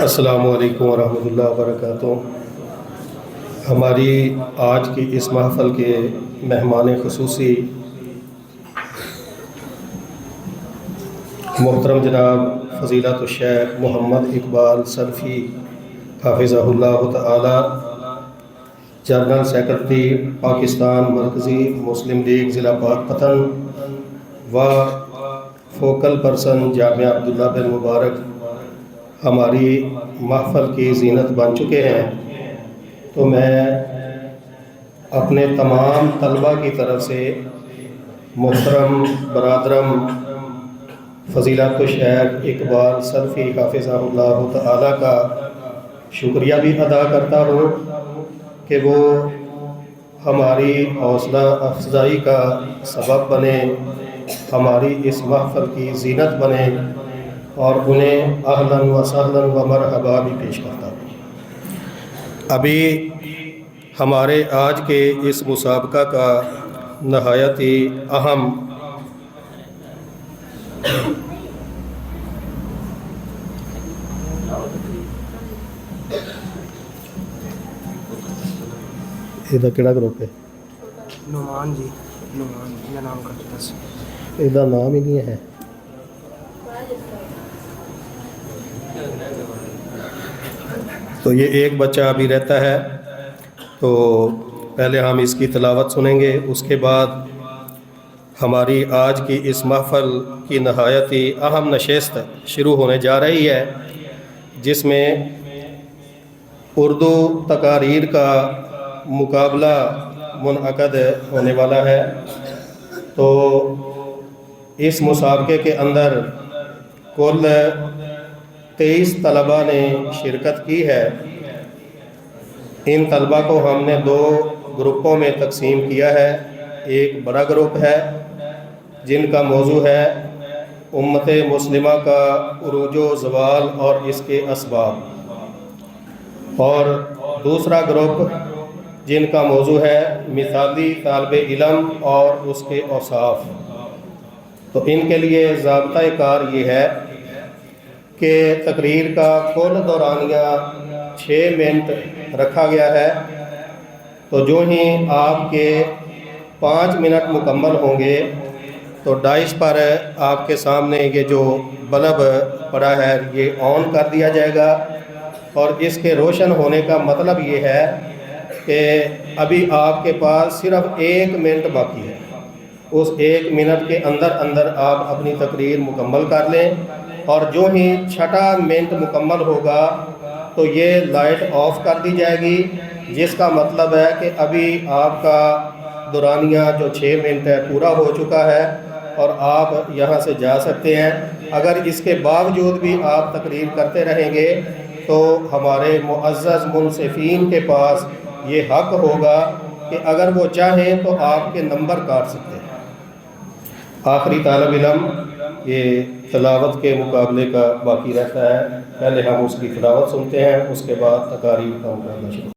السلام علیکم ورحمۃ اللہ وبرکاتہ۔ ہماری آج کی اس محفل کے مہمان خصوصی محترم جناب فضیلت الشیخ محمد اقبال سلفی حافظہ اللہ تعالی، جنرل سیکرٹری پاکستان مرکزی مسلم لیگ ضلع پاک پتن و فوکل پرسن جامعہ عبداللہ بن مبارک ہماری محفل کی زینت بن چکے ہیں، تو میں اپنے تمام طلباء کی طرف سے محترم برادرم فضیلت الشیخ اقبال سلفی حافظہ اللہ تعالی کا شکریہ بھی ادا کرتا ہوں کہ وہ ہماری حوصلہ افزائی کا سبب بنے، ہماری اس محفل کی زینت بنے، اور انہیں اہلاً و سہلاً و مرحبا بھی پیش کرتا ہوں۔ ابھی ہمارے آج کے اس مسابقہ کا نہایت ہی اہم ਇਹਦਾ ਕਿਹੜਾ ਗਰੁੱਪ ਹੈ? نعمان جی، نعمان یہ نام کرتا سی۔ ਇਹਦਾ ਨਾਮ ਹੀ ਨਹੀਂ ਹੈ۔ تو یہ ایک بچہ ابھی رہتا ہے، تو پہلے ہم اس کی تلاوت سنیں گے، اس کے بعد ہماری آج کی اس محفل کی نہایت ہی اہم نشست شروع ہونے جا رہی ہے، جس میں اردو تقاریر کا مقابلہ منعقد ہونے والا ہے۔ تو اس مسابقے کے اندر کل 23 طلباء نے شرکت کی ہے۔ ان طلباء کو ہم نے 2 گروپوں میں تقسیم کیا ہے۔ ایک بڑا گروپ ہے جن کا موضوع ہے امت مسلمہ کا عروج و زوال اور اس کے اسباب، اور دوسرا گروپ جن کا موضوع ہے مثالی طالب علم اور اس کے اوصاف۔ تو ان کے لیے ضابطۂ کار یہ ہے کہ تقریر کا کل دورانیہ 6 منٹ رکھا گیا ہے، تو جو ہی آپ کے 5 منٹ مکمل ہوں گے تو ڈائس پر آپ کے سامنے یہ جو بلب پڑا ہے یہ آن کر دیا جائے گا، اور اس کے روشن ہونے کا مطلب یہ ہے کہ ابھی آپ کے پاس صرف 1 منٹ باقی ہے۔ اس 1 منٹ کے اندر آپ اپنی تقریر مکمل کر لیں، اور جو ہی 6واں منٹ مکمل ہوگا تو یہ لائٹ آف کر دی جائے گی، جس کا مطلب ہے کہ ابھی آپ کا دورانیہ جو 6 منٹ ہے پورا ہو چکا ہے اور آپ یہاں سے جا سکتے ہیں۔ اگر اس کے باوجود بھی آپ تقریر کرتے رہیں گے تو ہمارے معزز منصفین کے پاس یہ حق ہوگا کہ اگر وہ چاہیں تو آپ کے نمبر کاٹ سکتے ہیں۔ آخری طالب علم یہ تلاوت کے مقابلے کا باقی رہتا ہے، پہلے ہم اس کی تلاوت سنتے ہیں، اس کے بعد تقاریر کا مقابلہ شروع